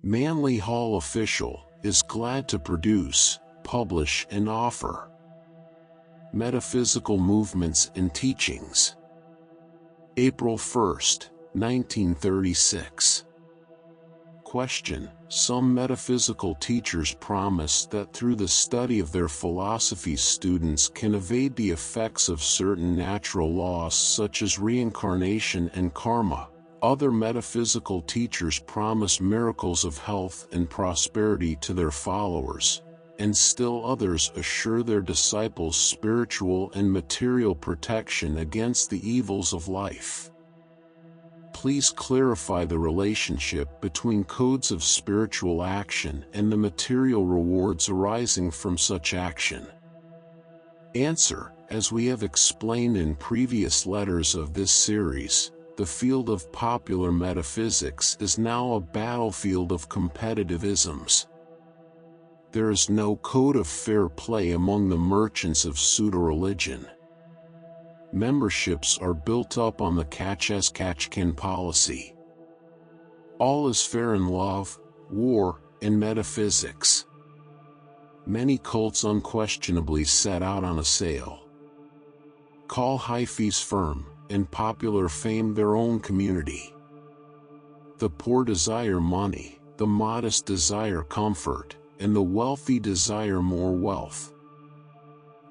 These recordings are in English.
Manly Hall Official is glad to produce, publish and offer Metaphysical Movements and Teachings. April 1st, 1936. Question: some metaphysical teachers promise that through the study of their philosophies students can evade the effects of certain natural laws such as reincarnation and karma. Other metaphysical teachers promise miracles of health and prosperity to their followers, and still others assure their disciples spiritual and material protection against the evils of life. Please clarify the relationship between codes of spiritual action and the material rewards arising from such action. Answer: as we have explained in previous letters of this series, the field of popular metaphysics is now a battlefield of competitive isms. There is no code of fair play among the merchants of pseudo-religion. Memberships are built up on the catch-as-catch-can policy. All is fair in love, war, and metaphysics. Many cults unquestionably set out on a sale. Call high fees firm, and popular fame their own community. The poor desire money, the modest desire comfort, and the wealthy desire more wealth.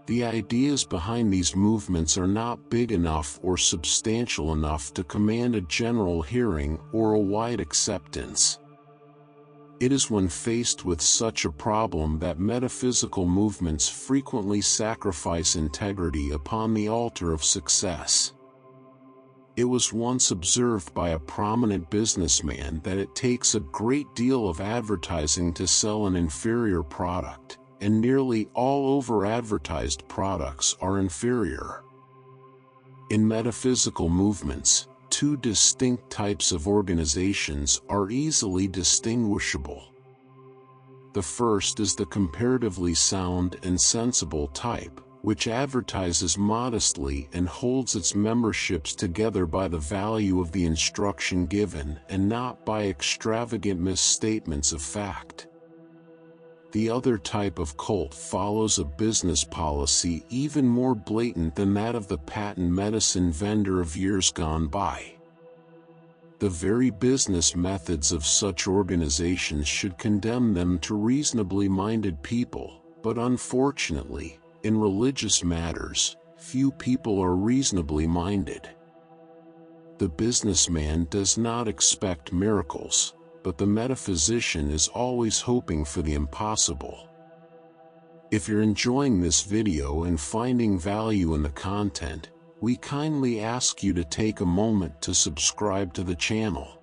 The ideas behind these movements are not big enough or substantial enough to command a general hearing or a wide acceptance. It is when faced with such a problem that metaphysical movements frequently sacrifice integrity upon the altar of success. It was once observed by a prominent businessman that it takes a great deal of advertising to sell an inferior product, and nearly all over-advertised products are inferior. In metaphysical movements, two distinct types of organizations are easily distinguishable. The first is the comparatively sound and sensible type, which advertises modestly and holds its memberships together by the value of the instruction given and not by extravagant misstatements of fact. The other type of cult follows a business policy even more blatant than that of the patent medicine vendor of years gone by. The very business methods of such organizations should condemn them to reasonably minded people, but unfortunately, in religious matters, few people are reasonably minded. The businessman does not expect miracles, but the metaphysician is always hoping for the impossible. If you're enjoying this video and finding value in the content, we kindly ask you to take a moment to subscribe to the channel.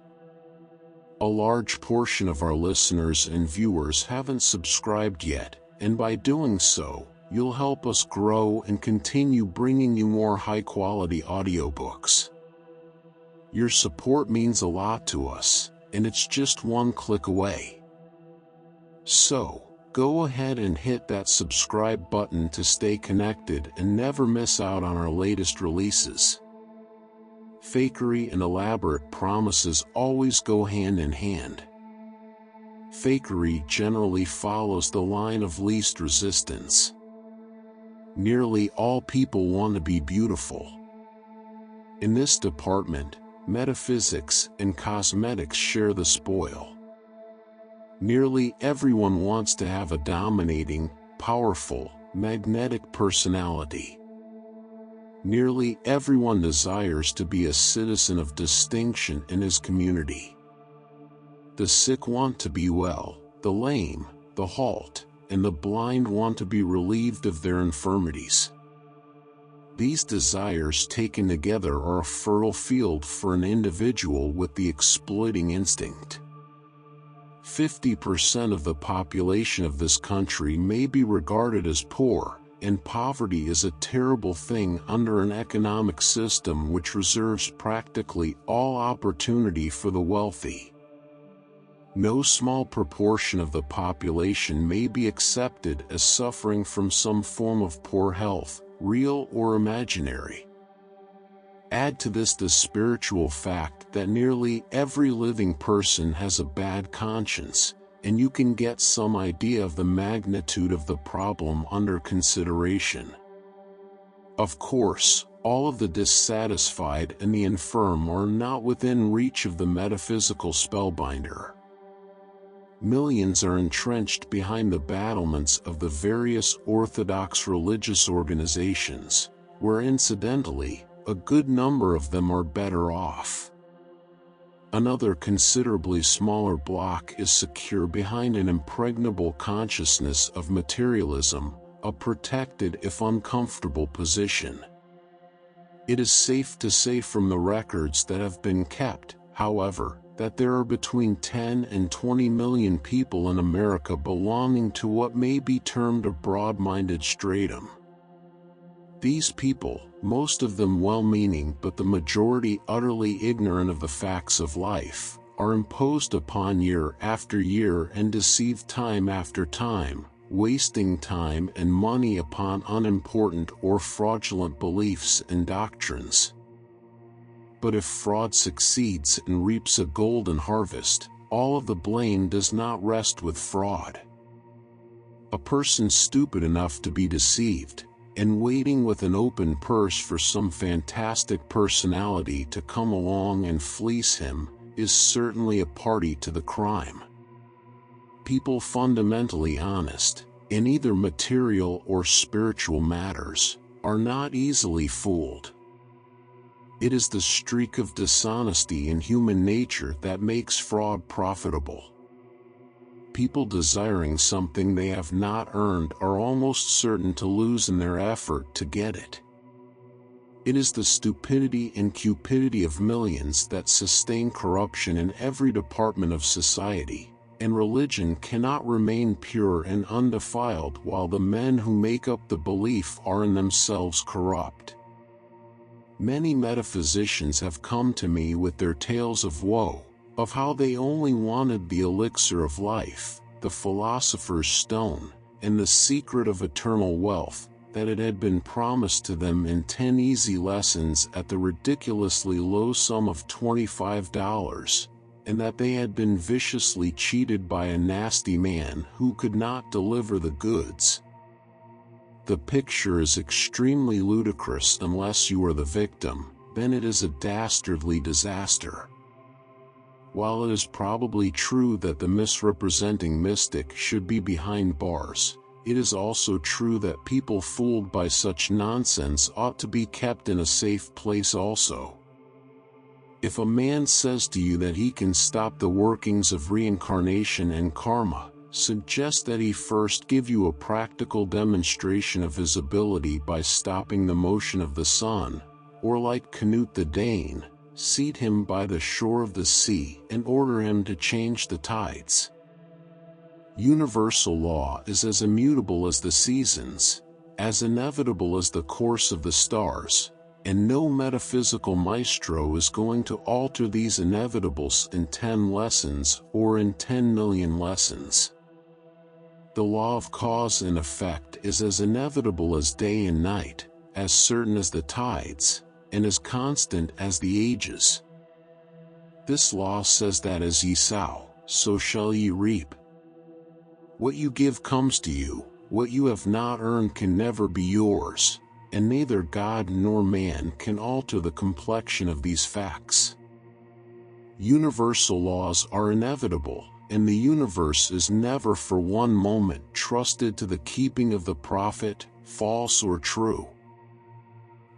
A large portion of our listeners and viewers haven't subscribed yet, and by doing so, you'll help us grow and continue bringing you more high-quality audiobooks. Your support means a lot to us, and it's just one click away. So, go ahead and hit that subscribe button to stay connected and never miss out on our latest releases. Fakery and elaborate promises always go hand in hand. Fakery generally follows the line of least resistance. Nearly all people want to be beautiful. In this department, metaphysics and cosmetics share the spoil. Nearly everyone wants to have a dominating, powerful, magnetic personality. Nearly everyone desires to be a citizen of distinction in his community. The sick want to be well, the lame, the halt, and the blind want to be relieved of their infirmities. These desires taken together are a fertile field for an individual with the exploiting instinct. 50% of the population of this country may be regarded as poor, and poverty is a terrible thing under an economic system which reserves practically all opportunity for the wealthy. No small proportion of the population may be accepted as suffering from some form of poor health, real or imaginary. Add to this the spiritual fact that nearly every living person has a bad conscience, and you can get some idea of the magnitude of the problem under consideration. Of course, all of the dissatisfied and the infirm are not within reach of the metaphysical spellbinder. Millions are entrenched behind the battlements of the various orthodox religious organizations, where incidentally, a good number of them are better off. Another considerably smaller block is secure behind an impregnable consciousness of materialism, a protected if uncomfortable position. It is safe to say from the records that have been kept, however, that there are between 10 and 20 million people in America belonging to what may be termed a broad-minded stratum. These people, most of them well-meaning but the majority utterly ignorant of the facts of life, are imposed upon year after year and deceived time after time, wasting time and money upon unimportant or fraudulent beliefs and doctrines. But if fraud succeeds and reaps a golden harvest, all of the blame does not rest with fraud. A person stupid enough to be deceived, and waiting with an open purse for some fantastic personality to come along and fleece him, is certainly a party to the crime. People fundamentally honest, in either material or spiritual matters, are not easily fooled. It is the streak of dishonesty in human nature that makes fraud profitable. People desiring something they have not earned are almost certain to lose in their effort to get it. It is the stupidity and cupidity of millions that sustain corruption in every department of society, and religion cannot remain pure and undefiled while the men who make up the belief are in themselves corrupt. Many metaphysicians have come to me with their tales of woe, of how they only wanted the elixir of life, the philosopher's stone, and the secret of eternal wealth, that it had been promised to them in 10 easy lessons at the ridiculously low sum of $25, and that they had been viciously cheated by a nasty man who could not deliver the goods. The picture is extremely ludicrous unless you are the victim, then it is a dastardly disaster. While it is probably true that the misrepresenting mystic should be behind bars, it is also true that people fooled by such nonsense ought to be kept in a safe place also. If a man says to you that he can stop the workings of reincarnation and karma, suggest that he first give you a practical demonstration of his ability by stopping the motion of the sun, or like Canute the Dane, seat him by the shore of the sea and order him to change the tides. Universal law is as immutable as the seasons, as inevitable as the course of the stars, and no metaphysical maestro is going to alter these inevitables in 10 lessons or in 10 million lessons. The law of cause and effect is as inevitable as day and night, as certain as the tides, and as constant as the ages. This law says that as ye sow, so shall ye reap. What you give comes to you, what you have not earned can never be yours, and neither God nor man can alter the complexion of these facts. Universal laws are inevitable, and the universe is never for one moment trusted to the keeping of the prophet, false or true.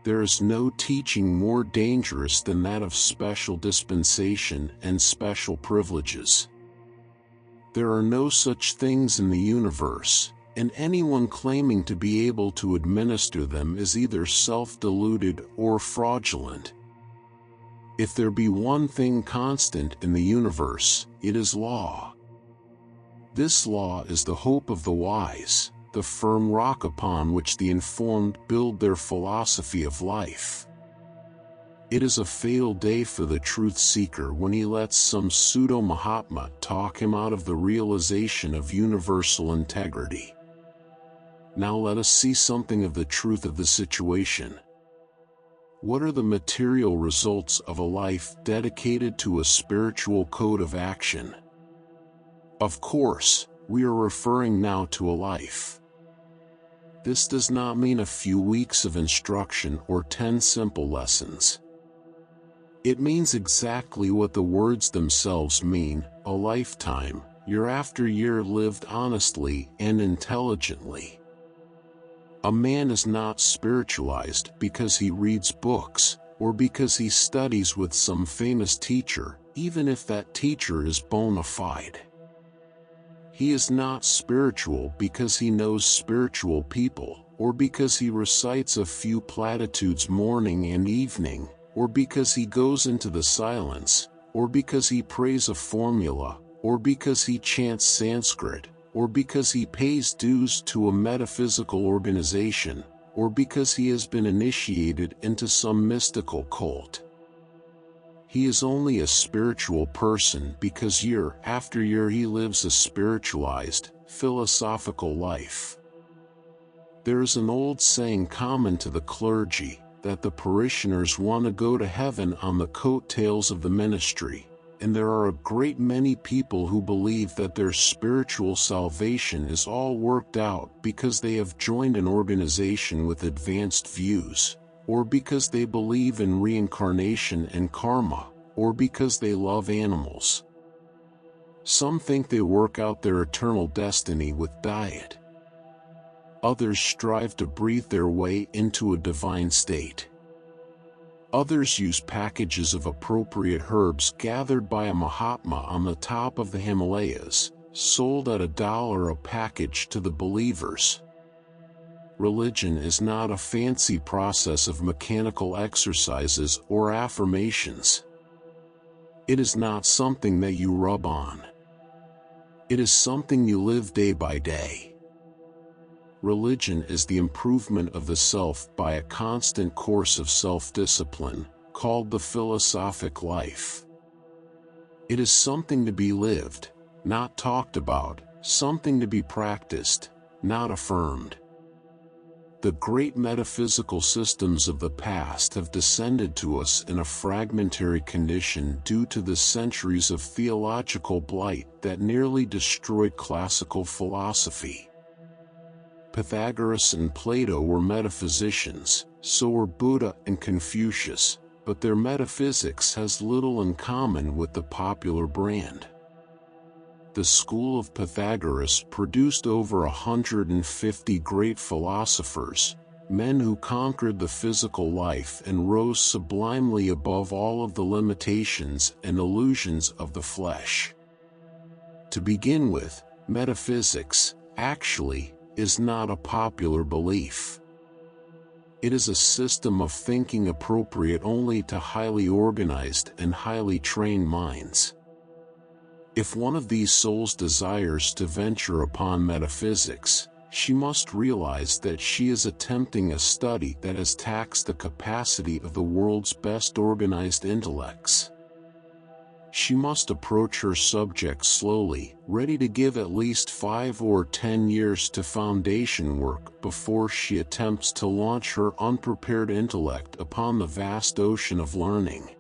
There is no teaching more dangerous than that of special dispensation and special privileges. There are no such things in the universe, and anyone claiming to be able to administer them is either self-deluded or fraudulent. If there be one thing constant in the universe, it is law. This law is the hope of the wise, the firm rock upon which the informed build their philosophy of life. It is a fatal day for the truth seeker when he lets some pseudo-Mahatma talk him out of the realization of universal integrity. Now let us see something of the truth of the situation. What are the material results of a life dedicated to a spiritual code of action? Of course, we are referring now to a life. This does not mean a few weeks of instruction or 10 simple lessons. It means exactly what the words themselves mean, a lifetime, year after year lived honestly and intelligently. A man is not spiritualized because he reads books, or because he studies with some famous teacher, even if that teacher is bona fide. He is not spiritual because he knows spiritual people, or because he recites a few platitudes morning and evening, or because he goes into the silence, or because he prays a formula, or because he chants Sanskrit, or because he pays dues to a metaphysical organization, or because he has been initiated into some mystical cult. He is only a spiritual person because year after year he lives a spiritualized, philosophical life. There is an old saying common to the clergy, that the parishioners want to go to heaven on the coattails of the ministry, and there are a great many people who believe that their spiritual salvation is all worked out because they have joined an organization with advanced views, or because they believe in reincarnation and karma, or because they love animals. Some think they work out their eternal destiny with diet. Others strive to breathe their way into a divine state. Others use packages of appropriate herbs gathered by a Mahatma on the top of the Himalayas, sold at $1 a package to the believers. Religion is not a fancy process of mechanical exercises or affirmations. It is not something that you rub on. It is something you live day by day. Religion is the improvement of the self by a constant course of self-discipline, called the philosophic life. It is something to be lived, not talked about, something to be practiced, not affirmed. The great metaphysical systems of the past have descended to us in a fragmentary condition due to the centuries of theological blight that nearly destroyed classical philosophy. Pythagoras and Plato were metaphysicians, so were Buddha and Confucius, but their metaphysics has little in common with the popular brand. The school of Pythagoras produced over 150 great philosophers, men who conquered the physical life and rose sublimely above all of the limitations and illusions of the flesh. To begin with, metaphysics, actually, is not a popular belief. It is a system of thinking appropriate only to highly organized and highly trained minds. If one of these souls desires to venture upon metaphysics, she must realize that she is attempting a study that has taxed the capacity of the world's best organized intellects. She must approach her subject slowly, ready to give at least 5 or 10 years to foundation work before she attempts to launch her unprepared intellect upon the vast ocean of learning.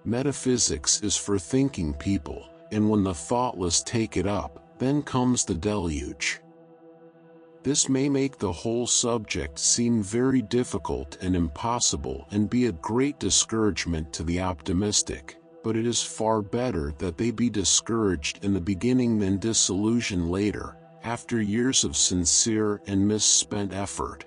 Metaphysics is for thinking people, and when the thoughtless take it up, then comes the deluge. This may make the whole subject seem very difficult and impossible and be a great discouragement to the optimistic, but it is far better that they be discouraged in the beginning than disillusioned later, after years of sincere and misspent effort.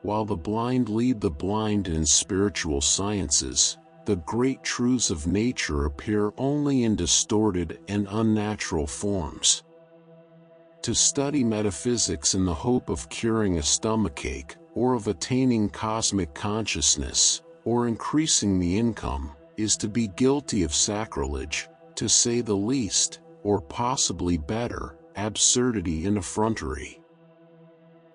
While the blind lead the blind in spiritual sciences, the great truths of nature appear only in distorted and unnatural forms. To study metaphysics in the hope of curing a stomachache, or of attaining cosmic consciousness, or increasing the income, is to be guilty of sacrilege, to say the least, or possibly better, absurdity and effrontery.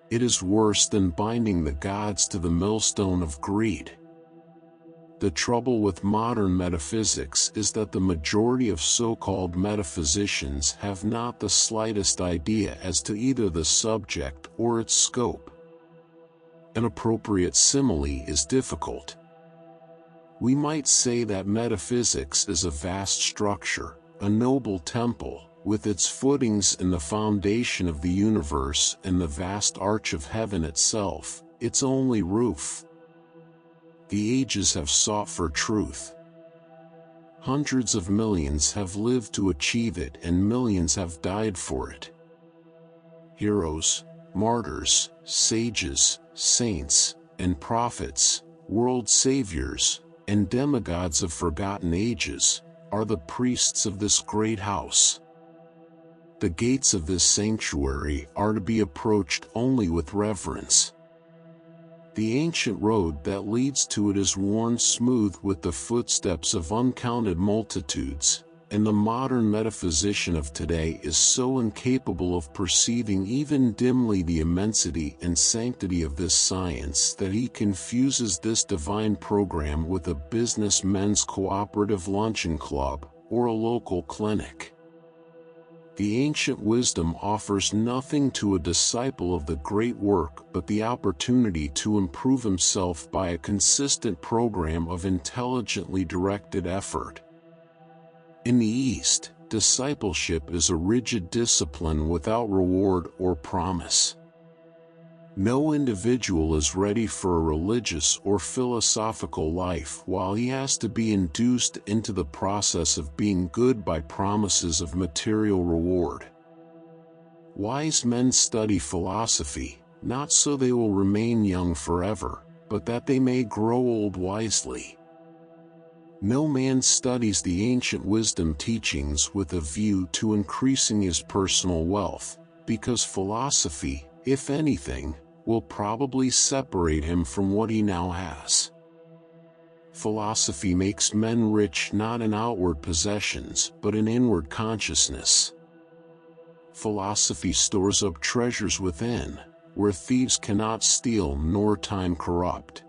It is worse than binding the gods to the millstone of greed. The trouble with modern metaphysics is that the majority of so-called metaphysicians have not the slightest idea as to either the subject or its scope. An appropriate simile is difficult. We might say that metaphysics is a vast structure, a noble temple, with its footings in the foundation of the universe and the vast arch of heaven itself, its only roof. The ages have sought for truth. Hundreds of millions have lived to achieve it, and millions have died for it. Heroes, martyrs, sages, saints, and prophets, world saviors, and demigods of forgotten ages, are the priests of this great house. The gates of this sanctuary are to be approached only with reverence. The ancient road that leads to it is worn smooth with the footsteps of uncounted multitudes, and the modern metaphysician of today is so incapable of perceiving even dimly the immensity and sanctity of this science that he confuses this divine program with a businessmen's cooperative luncheon club or a local clinic. The ancient wisdom offers nothing to a disciple of the great work but the opportunity to improve himself by a consistent program of intelligently directed effort. In the East, discipleship is a rigid discipline without reward or promise. No individual is ready for a religious or philosophical life while he has to be induced into the process of being good by promises of material reward. Wise men study philosophy, not so they will remain young forever, but that they may grow old wisely. No man studies the ancient wisdom teachings with a view to increasing his personal wealth, because philosophy, if anything, will probably separate him from what he now has. Philosophy makes men rich not in outward possessions but in inward consciousness. Philosophy stores up treasures within, where thieves cannot steal nor time corrupt.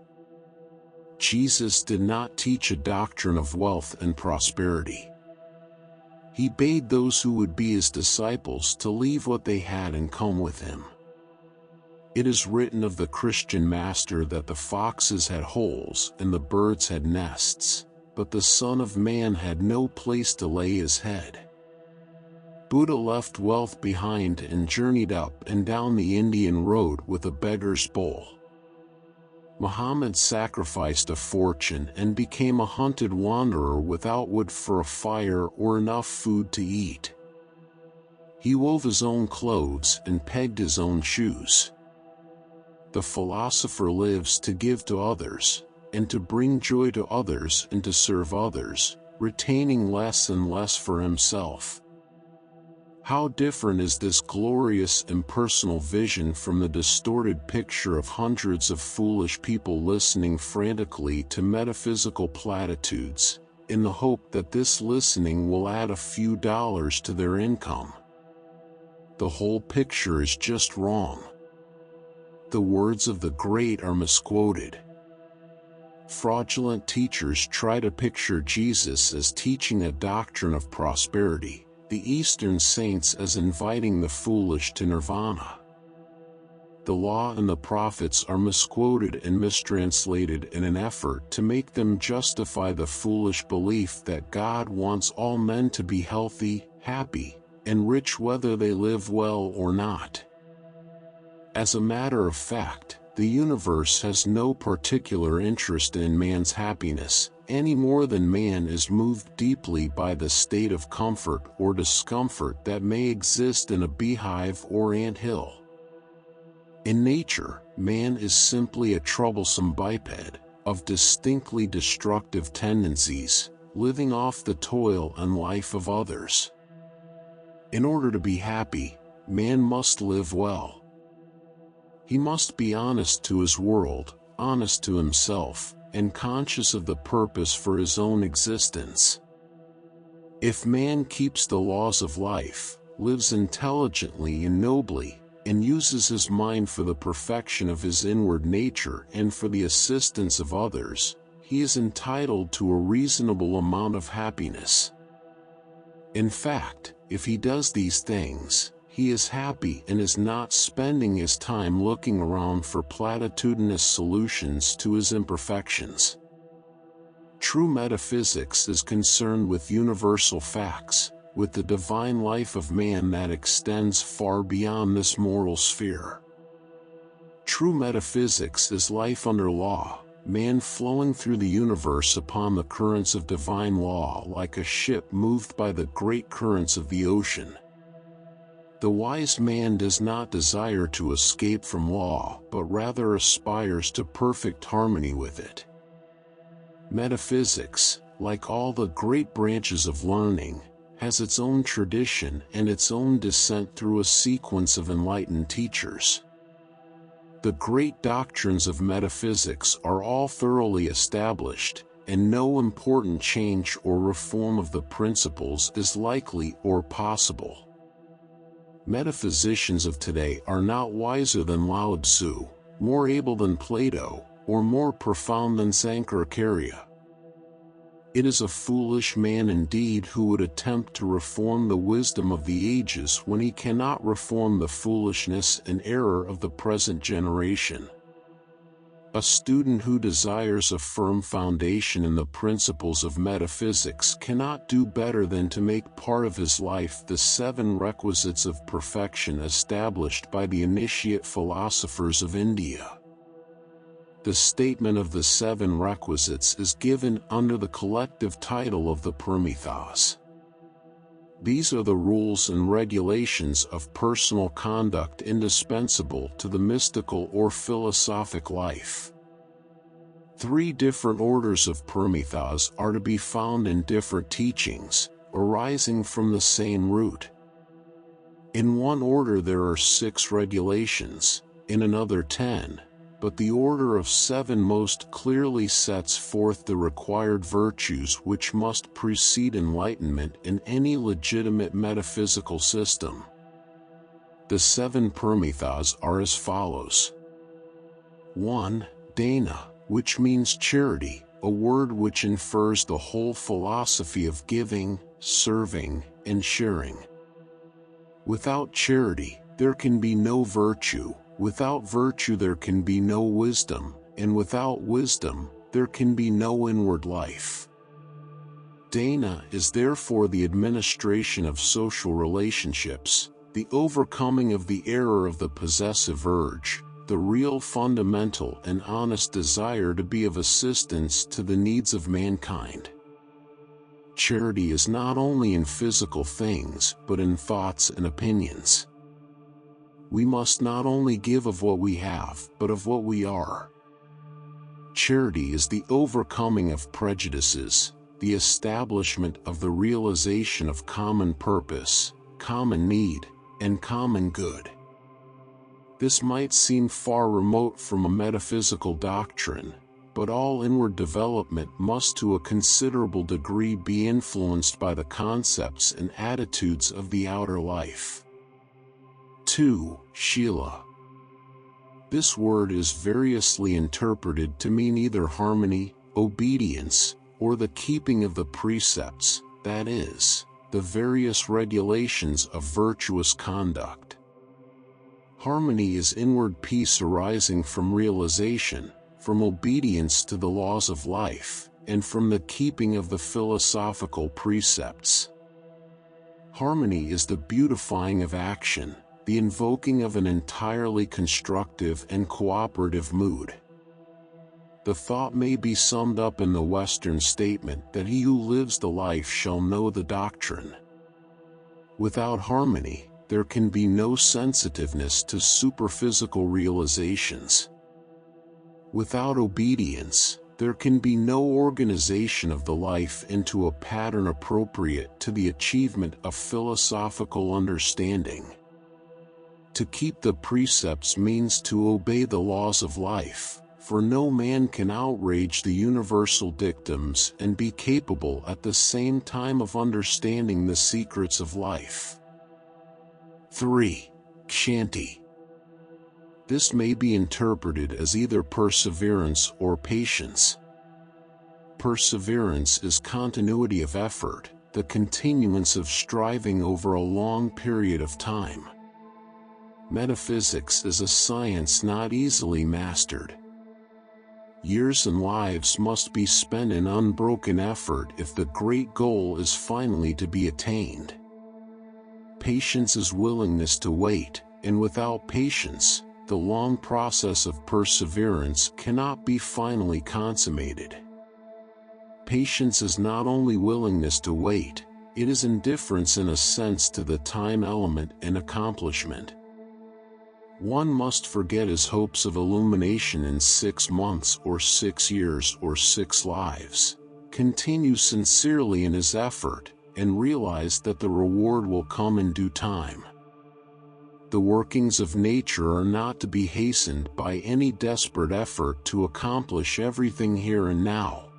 Jesus did not teach a doctrine of wealth and prosperity. He bade those who would be his disciples to leave what they had and come with him. It is written of the Christian master that the foxes had holes and the birds had nests, but the Son of Man had no place to lay his head. Buddha left wealth behind and journeyed up and down the Indian road with a beggar's bowl. Muhammad sacrificed a fortune and became a hunted wanderer without wood for a fire or enough food to eat. He wove his own clothes and pegged his own shoes. The philosopher lives to give to others, and to bring joy to others and to serve others, retaining less and less for himself. How different is this glorious impersonal vision from the distorted picture of hundreds of foolish people listening frantically to metaphysical platitudes, in the hope that this listening will add a few dollars to their income. The whole picture is just wrong. The words of the great are misquoted. Fraudulent teachers try to picture Jesus as teaching a doctrine of prosperity, the Eastern saints as inviting the foolish to nirvana. The law and the prophets are misquoted and mistranslated in an effort to make them justify the foolish belief that God wants all men to be healthy, happy, and rich whether they live well or not. As a matter of fact, the universe has no particular interest in man's happiness, any more than man is moved deeply by the state of comfort or discomfort that may exist in a beehive or anthill. In nature, man is simply a troublesome biped, of distinctly destructive tendencies, living off the toil and life of others. In order to be happy, man must live well. He must be honest to his world, honest to himself, and conscious of the purpose for his own existence. If man keeps the laws of life, lives intelligently and nobly, and uses his mind for the perfection of his inward nature and for the assistance of others, he is entitled to a reasonable amount of happiness. In fact, if he does these things, he is happy and is not spending his time looking around for platitudinous solutions to his imperfections. True metaphysics is concerned with universal facts, with the divine life of man that extends far beyond this moral sphere. True metaphysics is life under law, man flowing through the universe upon the currents of divine law like a ship moved by the great currents of the ocean. The wise man does not desire to escape from law, but rather aspires to perfect harmony with it. Metaphysics, like all the great branches of learning, has its own tradition and its own descent through a sequence of enlightened teachers. The great doctrines of metaphysics are all thoroughly established, and no important change or reform of the principles is likely or possible. Metaphysicians of today are not wiser than Lao Tzu, more able than Plato, or more profound than Sankaracharya. It is a foolish man indeed who would attempt to reform the wisdom of the ages when he cannot reform the foolishness and error of the present generation. A student who desires a firm foundation in the principles of metaphysics cannot do better than to make part of his life the 7 requisites of perfection established by the initiate philosophers of India. The statement of the 7 requisites is given under the collective title of the Paramithas. These are the rules and regulations of personal conduct indispensable to the mystical or philosophic life. 3 different orders of Paramithas are to be found in different teachings, arising from the same root. In one order there are 6 regulations, in another 10. But the order of 7 most clearly sets forth the required virtues which must precede enlightenment in any legitimate metaphysical system. The 7 Paramithas are as follows. 1. Dana, which means charity, a word which infers the whole philosophy of giving, serving, and sharing. Without charity, there can be no virtue. Without virtue there can be no wisdom, and without wisdom, there can be no inward life. Dana is therefore the administration of social relationships, the overcoming of the error of the possessive urge, the real fundamental and honest desire to be of assistance to the needs of mankind. Charity is not only in physical things, but in thoughts and opinions. We must not only give of what we have, but of what we are. Charity is the overcoming of prejudices, the establishment of the realization of common purpose, common need, and common good. This might seem far remote from a metaphysical doctrine, but all inward development must to a considerable degree be influenced by the concepts and attitudes of the outer life. 2. Shila. This word is variously interpreted to mean either harmony, obedience, or the keeping of the precepts, that is, the various regulations of virtuous conduct. Harmony is inward peace arising from realization, from obedience to the laws of life, and from the keeping of the philosophical precepts. Harmony is the beautifying of action, the invoking of an entirely constructive and cooperative mood. The thought may be summed up in the Western statement that he who lives the life shall know the doctrine. Without harmony, there can be no sensitiveness to superphysical realizations. Without obedience, there can be no organization of the life into a pattern appropriate to the achievement of philosophical understanding. To keep the precepts means to obey the laws of life, for no man can outrage the universal dictums and be capable at the same time of understanding the secrets of life. 3. Kshanti. This may be interpreted as either perseverance or patience. Perseverance is continuity of effort, the continuance of striving over a long period of time. Metaphysics is a science not easily mastered. Years and lives must be spent in unbroken effort if the great goal is finally to be attained. Patience is willingness to wait, and without patience, the long process of perseverance cannot be finally consummated. Patience is not only willingness to wait, it is indifference in a sense to the time element and accomplishment. One must forget his hopes of illumination in 6 months or 6 years or 6 lives, continue sincerely in his effort, and realize that the reward will come in due time. The workings of nature are not to be hastened by any desperate effort to accomplish everything here and now.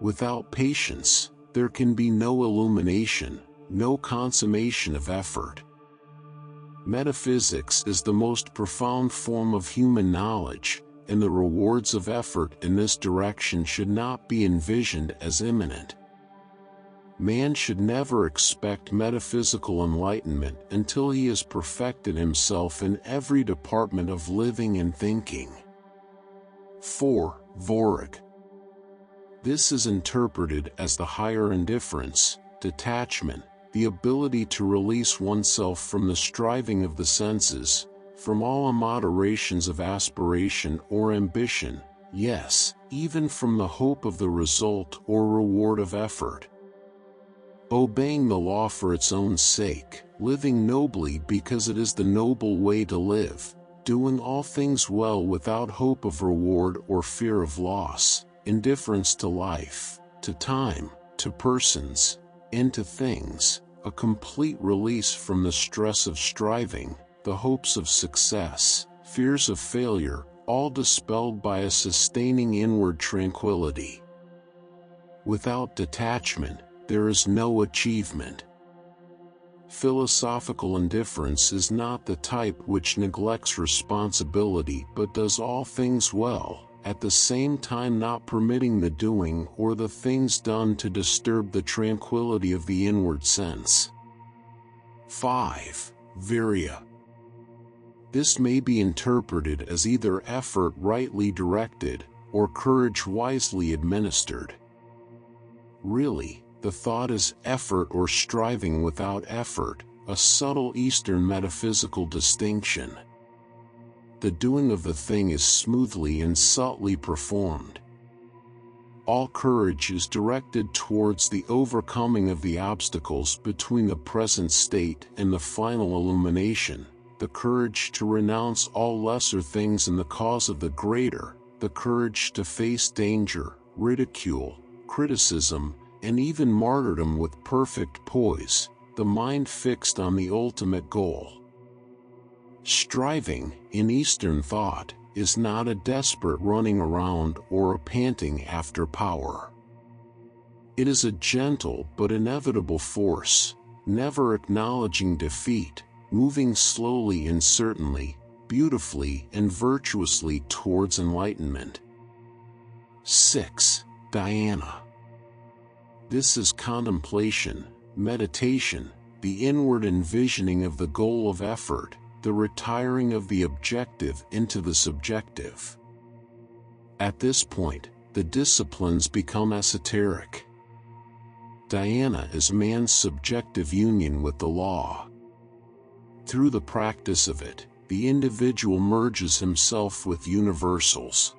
Without patience, there can be no illumination, no consummation of effort. Metaphysics is the most profound form of human knowledge, and the rewards of effort in this direction should not be envisioned as imminent. Man should never expect metaphysical enlightenment until he has perfected himself in every department of living and thinking. 4. Vorag. This is interpreted as the higher indifference, detachment, the ability to release oneself from the striving of the senses, from all imoderations of aspiration or ambition, yes, even from the hope of the result or reward of effort. Obeying the law for its own sake, living nobly because it is the noble way to live, doing all things well without hope of reward or fear of loss, indifference to life, to time, to persons, and to things, a complete release from the stress of striving, the hopes of success, fears of failure, all dispelled by a sustaining inward tranquility. Without detachment, there is no achievement. Philosophical indifference is not the type which neglects responsibility but does all things well, at the same time not permitting the doing or the things done to disturb the tranquility of the inward sense. 5. Virya. This may be interpreted as either effort rightly directed, or courage wisely administered. Really, the thought is effort or striving without effort, a subtle Eastern metaphysical distinction. The doing of the thing is smoothly and subtly performed. All courage is directed towards the overcoming of the obstacles between the present state and the final illumination, the courage to renounce all lesser things in the cause of the greater, the courage to face danger, ridicule, criticism, and even martyrdom with perfect poise, the mind fixed on the ultimate goal. Striving, in Eastern thought, is not a desperate running around or a panting after power. It is a gentle but inevitable force, never acknowledging defeat, moving slowly and certainly, beautifully and virtuously towards enlightenment. 6. Dhyana. This is contemplation, meditation, the inward envisioning of the goal of effort, the retiring of the objective into the subjective. At this point, the disciplines become esoteric. Dhyana is man's subjective union with the law. Through the practice of it, the individual merges himself with universals.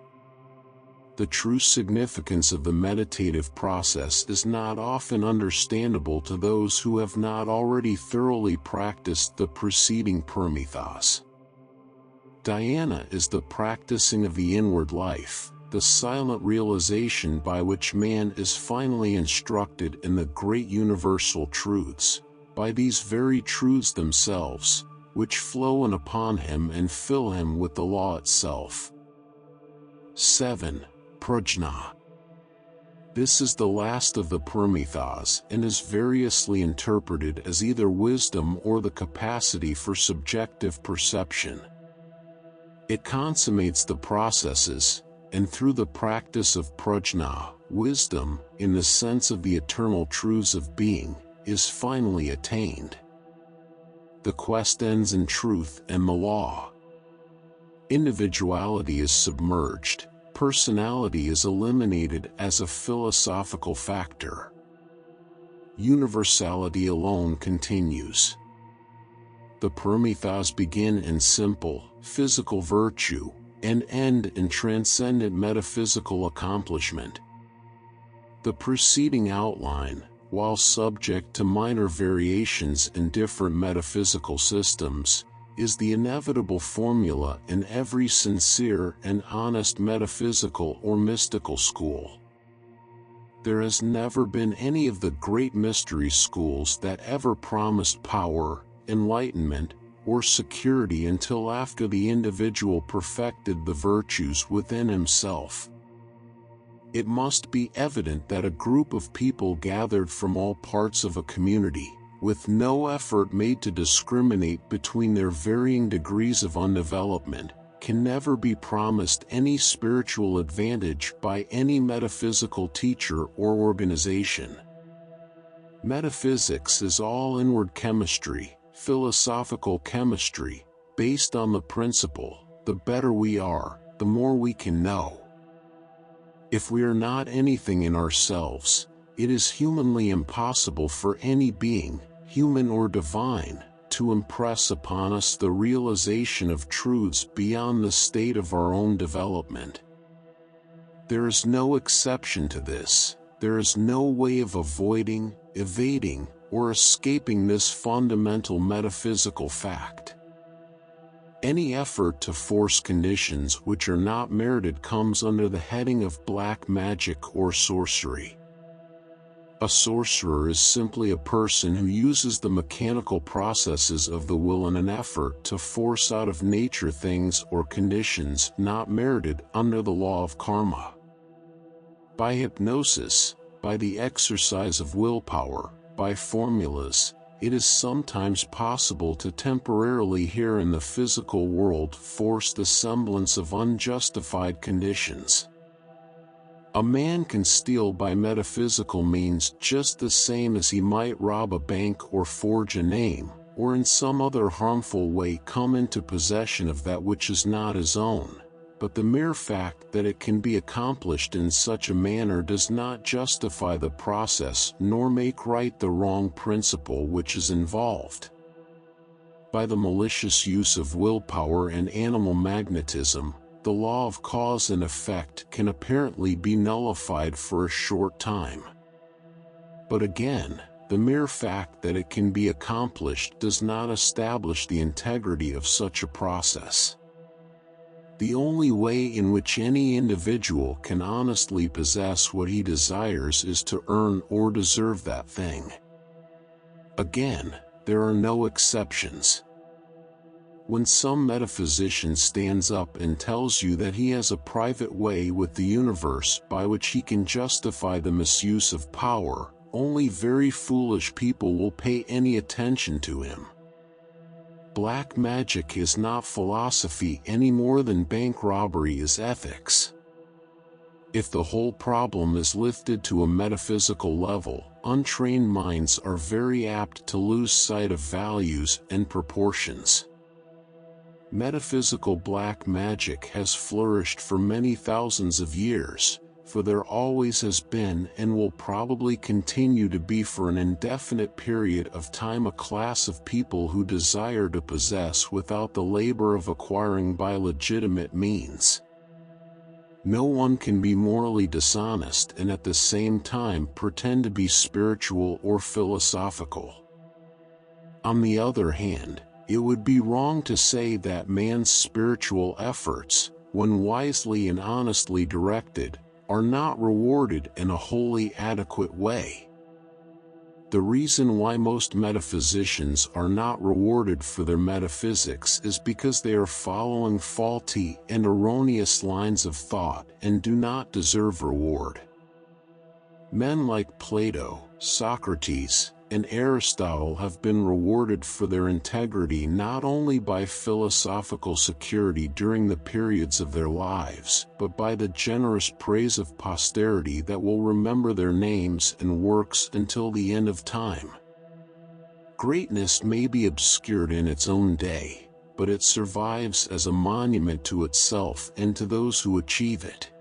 The true significance of the meditative process is not often understandable to those who have not already thoroughly practiced the preceding paramitas. Dhyana is the practicing of the inward life, the silent realization by which man is finally instructed in the great universal truths, by these very truths themselves, which flow in upon him and fill him with the law itself. 7. Prajna. This is the last of the paramitas and is variously interpreted as either wisdom or the capacity for subjective perception. It consummates the processes, and through the practice of prajna, wisdom, in the sense of the eternal truths of being, is finally attained. The quest ends in truth and the law. Individuality is submerged, personality is eliminated as a philosophical factor. Universality alone continues. The Paramitas begin in simple, physical virtue, and end in transcendent metaphysical accomplishment. The preceding outline, while subject to minor variations in different metaphysical systems, is the inevitable formula in every sincere and honest metaphysical or mystical school. There has never been any of the great mystery schools that ever promised power, enlightenment, or security until after the individual perfected the virtues within himself. It must be evident that a group of people gathered from all parts of a community, with no effort made to discriminate between their varying degrees of undevelopment, can never be promised any spiritual advantage by any metaphysical teacher or organization. Metaphysics is all inward chemistry, philosophical chemistry, based on the principle, the better we are, the more we can know. If we are not anything in ourselves, it is humanly impossible for any being, human or divine, to impress upon us the realization of truths beyond the state of our own development. There is no exception to this. There is no way of avoiding, evading, or escaping this fundamental metaphysical fact. Any effort to force conditions which are not merited comes under the heading of black magic or sorcery. A sorcerer is simply a person who uses the mechanical processes of the will in an effort to force out of nature things or conditions not merited under the law of karma. By hypnosis, by the exercise of willpower, by formulas, it is sometimes possible to temporarily here in the physical world force the semblance of unjustified conditions. A man can steal by metaphysical means just the same as he might rob a bank or forge a name, or in some other harmful way come into possession of that which is not his own, but the mere fact that it can be accomplished in such a manner does not justify the process nor make right the wrong principle which is involved. By the malicious use of willpower and animal magnetism, the law of cause and effect can apparently be nullified for a short time. But again, the mere fact that it can be accomplished does not establish the integrity of such a process. The only way in which any individual can honestly possess what he desires is to earn or deserve that thing. Again, there are no exceptions. When some metaphysician stands up and tells you that he has a private way with the universe by which he can justify the misuse of power, only very foolish people will pay any attention to him. Black magic is not philosophy any more than bank robbery is ethics. If the whole problem is lifted to a metaphysical level, untrained minds are very apt to lose sight of values and proportions. Metaphysical black magic has flourished for many thousands of years, for there always has been and will probably continue to be for an indefinite period of time a class of people who desire to possess without the labor of acquiring by legitimate means. No one can be morally dishonest and at the same time pretend to be spiritual or philosophical. On the other hand, it would be wrong to say that man's spiritual efforts, when wisely and honestly directed, are not rewarded in a wholly adequate way. The reason why most metaphysicians are not rewarded for their metaphysics is because they are following faulty and erroneous lines of thought and do not deserve reward. Men like Plato, Socrates, and Aristotle have been rewarded for their integrity not only by philosophical security during the periods of their lives, but by the generous praise of posterity that will remember their names and works until the end of time. Greatness may be obscured in its own day, but it survives as a monument to itself and to those who achieve it.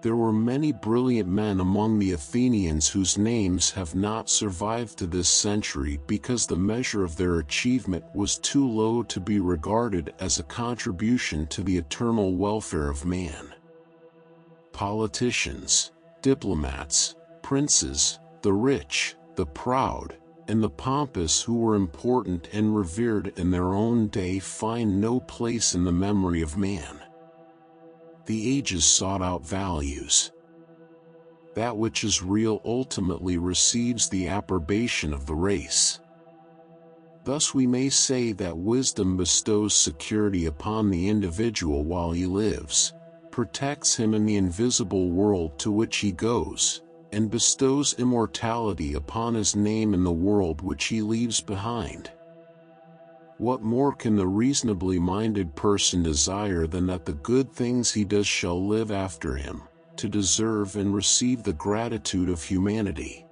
There were many brilliant men among the Athenians whose names have not survived to this century because the measure of their achievement was too low to be regarded as a contribution to the eternal welfare of man. Politicians, diplomats, princes, the rich, the proud, and the pompous who were important and revered in their own day find no place in the memory of man. The ages sought out values. That which is real ultimately receives the approbation of the race. Thus we may say that wisdom bestows security upon the individual while he lives, protects him in the invisible world to which he goes, and bestows immortality upon his name in the world which he leaves behind. What more can the reasonably minded person desire than that the good things he does shall live after him, to deserve and receive the gratitude of humanity?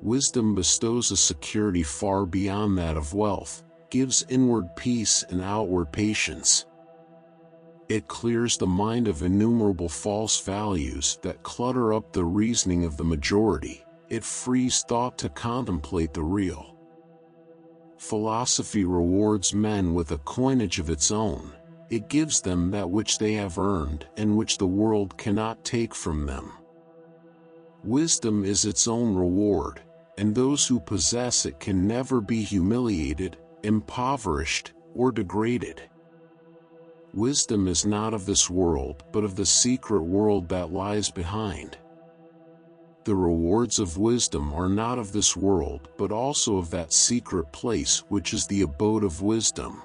Wisdom bestows a security far beyond that of wealth, gives inward peace and outward patience. It clears the mind of innumerable false values that clutter up the reasoning of the majority. It frees thought to contemplate the real. Philosophy rewards men with a coinage of its own. It gives them that which they have earned and which the world cannot take from them. Wisdom is its own reward, and those who possess it can never be humiliated, impoverished, or degraded. Wisdom is not of this world but of the secret world that lies behind. The rewards of wisdom are not of this world but also of that secret place which is the abode of wisdom.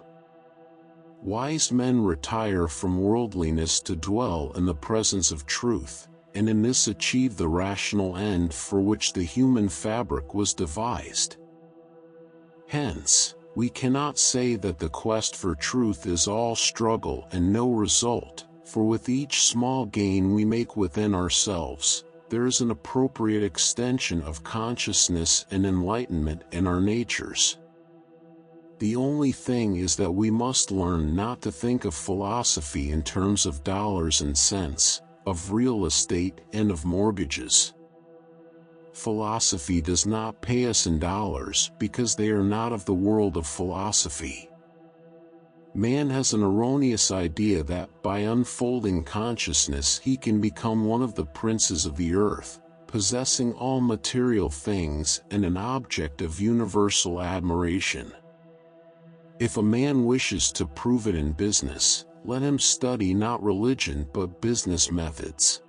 Wise men retire from worldliness to dwell in the presence of truth, and in this achieve the rational end for which the human fabric was devised. Hence, we cannot say that the quest for truth is all struggle and no result, for with each small gain we make within ourselves, there is an appropriate extension of consciousness and enlightenment in our natures. The only thing is that we must learn not to think of philosophy in terms of dollars and cents, of real estate and of mortgages. Philosophy does not pay us in dollars because they are not of the world of philosophy. Man has an erroneous idea that by unfolding consciousness he can become one of the princes of the earth, possessing all material things and an object of universal admiration. If a man wishes to prove it in business, let him study not religion but business methods.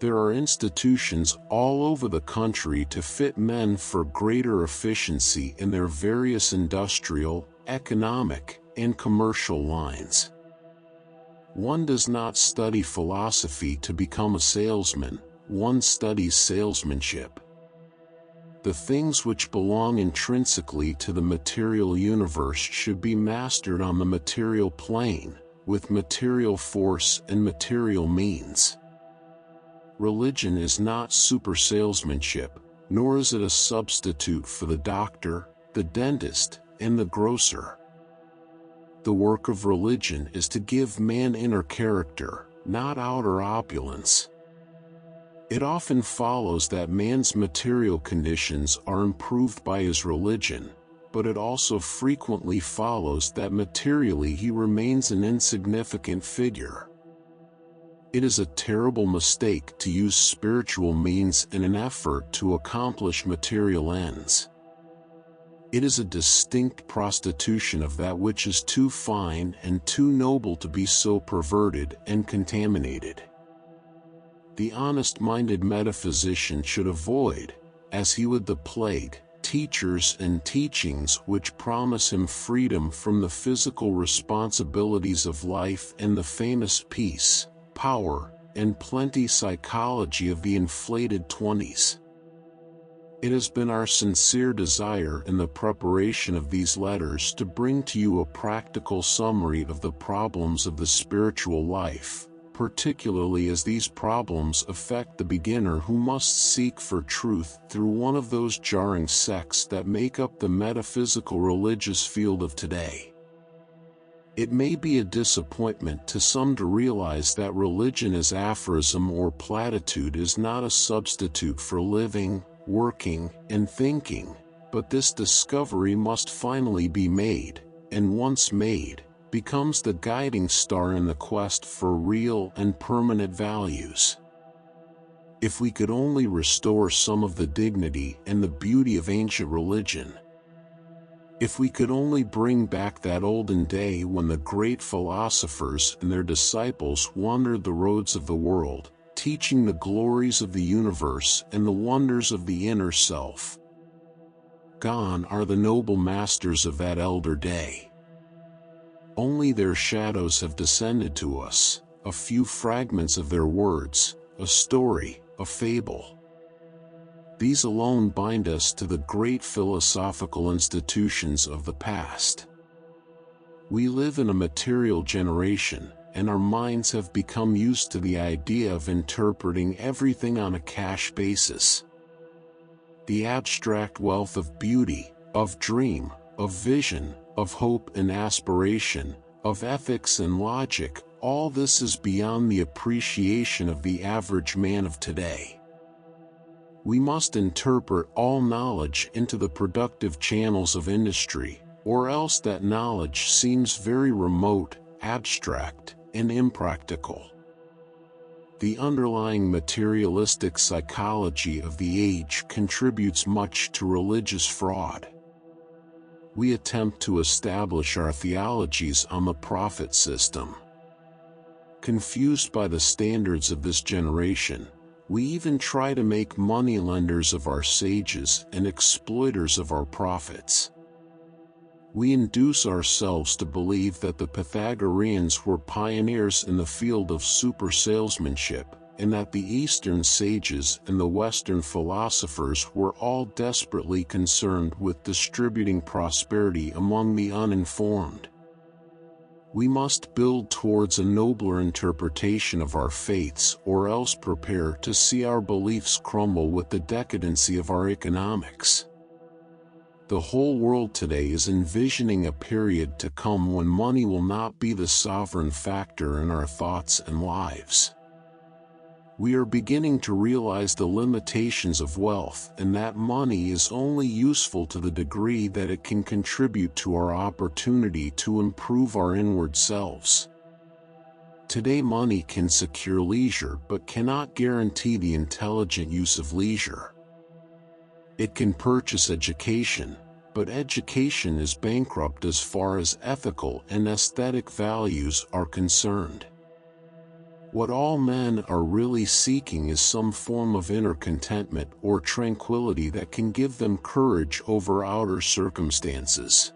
There are institutions all over the country to fit men for greater efficiency in their various industrial, economic, and commercial lines. One does not study philosophy to become a salesman, one studies salesmanship. The things which belong intrinsically to the material universe should be mastered on the material plane, with material force and material means. Religion is not super salesmanship, nor is it a substitute for the doctor, the dentist, and the grocer. The work of religion is to give man inner character, not outer opulence. It often follows that man's material conditions are improved by his religion, but it also frequently follows that materially he remains an insignificant figure. It is a terrible mistake to use spiritual means in an effort to accomplish material ends. It is a distinct prostitution of that which is too fine and too noble to be so perverted and contaminated. The honest-minded metaphysician should avoid, as he would the plague, teachers and teachings which promise him freedom from the physical responsibilities of life and the famous peace, power, and plenty psychology of the inflated 20s. It has been our sincere desire in the preparation of these letters to bring to you a practical summary of the problems of the spiritual life, particularly as these problems affect the beginner who must seek for truth through one of those jarring sects that make up the metaphysical religious field of today. It may be a disappointment to some to realize that religion as aphorism or platitude is not a substitute for living, working, and thinking, but this discovery must finally be made, and once made, becomes the guiding star in the quest for real and permanent values. If we could only restore some of the dignity and the beauty of ancient religion, if we could only bring back that olden day when the great philosophers and their disciples wandered the roads of the world, teaching the glories of the universe and the wonders of the inner self. Gone are the noble masters of that elder day. Only their shadows have descended to us, a few fragments of their words, a story, a fable. These alone bind us to the great philosophical institutions of the past. We live in a material generation, and our minds have become used to the idea of interpreting everything on a cash basis. The abstract wealth of beauty, of dream, of vision, of hope and aspiration, of ethics and logic, all this is beyond the appreciation of the average man of today. We must interpret all knowledge into the productive channels of industry, or else that knowledge seems very remote, abstract, and impractical. The underlying materialistic psychology of the age contributes much to religious fraud. We attempt to establish our theologies on the profit system. Confused by the standards of this generation, we even try to make moneylenders of our sages and exploiters of our prophets. We induce ourselves to believe that the Pythagoreans were pioneers in the field of super salesmanship, and that the Eastern sages and the Western philosophers were all desperately concerned with distributing prosperity among the uninformed. We must build towards a nobler interpretation of our faiths, or else prepare to see our beliefs crumble with the decadency of our economics. The whole world today is envisioning a period to come when money will not be the sovereign factor in our thoughts and lives. We are beginning to realize the limitations of wealth and that money is only useful to the degree that it can contribute to our opportunity to improve our inward selves. Today money can secure leisure but cannot guarantee the intelligent use of leisure. It can purchase education, but education is bankrupt as far as ethical and aesthetic values are concerned. What all men are really seeking is some form of inner contentment or tranquility that can give them courage over outer circumstances.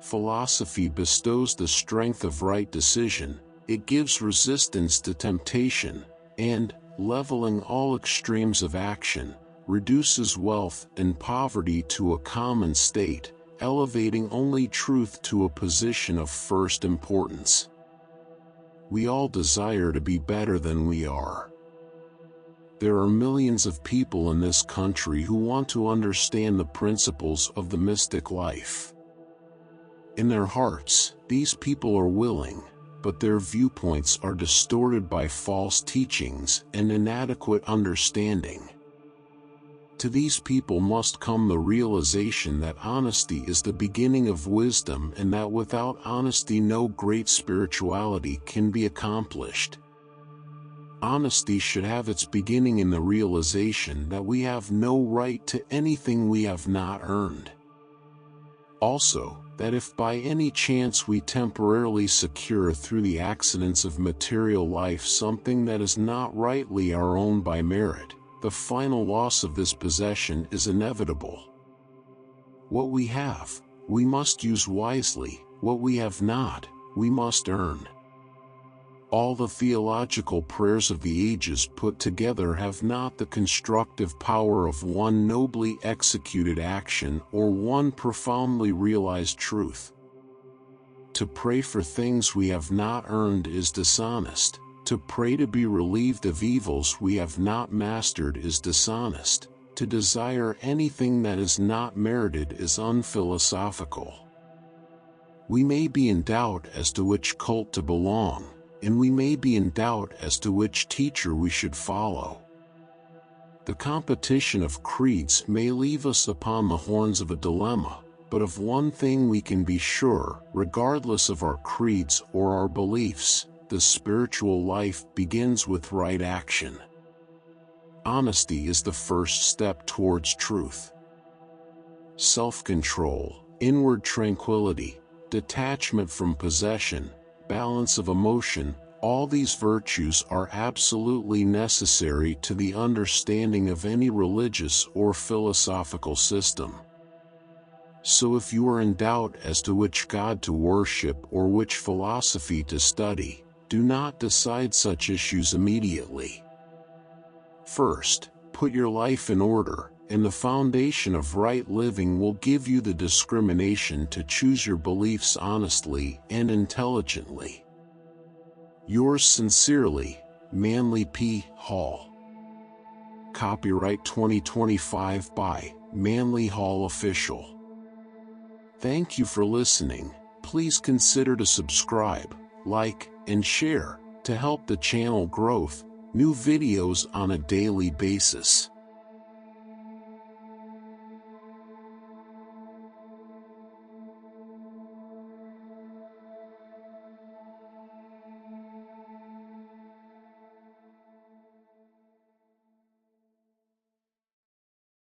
Philosophy bestows the strength of right decision, it gives resistance to temptation, and, leveling all extremes of action, reduces wealth and poverty to a common state, elevating only truth to a position of first importance. We all desire to be better than we are. There are millions of people in this country who want to understand the principles of the mystic life. In their hearts, these people are willing, but their viewpoints are distorted by false teachings and inadequate understanding. To these people must come the realization that honesty is the beginning of wisdom and that without honesty no great spirituality can be accomplished. Honesty should have its beginning in the realization that we have no right to anything we have not earned. Also, that if by any chance we temporarily secure through the accidents of material life something that is not rightly our own by merit, the final loss of this possession is inevitable. What we have, we must use wisely; what we have not, we must earn. All the theological prayers of the ages put together have not the constructive power of one nobly executed action or one profoundly realized truth. To pray for things we have not earned is dishonest, To pray to be relieved of evils we have not mastered is dishonest. To desire anything that is not merited is unphilosophical. We may be in doubt as to which cult to belong, and we may be in doubt as to which teacher we should follow. The competition of creeds may leave us upon the horns of a dilemma, but of one thing we can be sure, regardless of our creeds or our beliefs, the spiritual life begins with right action. Honesty is the first step towards truth. Self-control, inward tranquility, detachment from possession, balance of emotion, all these virtues are absolutely necessary to the understanding of any religious or philosophical system. So if you are in doubt as to which God to worship or which philosophy to study, do not decide such issues immediately. First, put your life in order, and the foundation of right living will give you the discrimination to choose your beliefs honestly and intelligently. Yours sincerely, Manly P. Hall. Copyright 2025 by Manly Hall Official. Thank you for listening. Please consider to subscribe, like, and share to help the channel growth. New videos on a daily basis.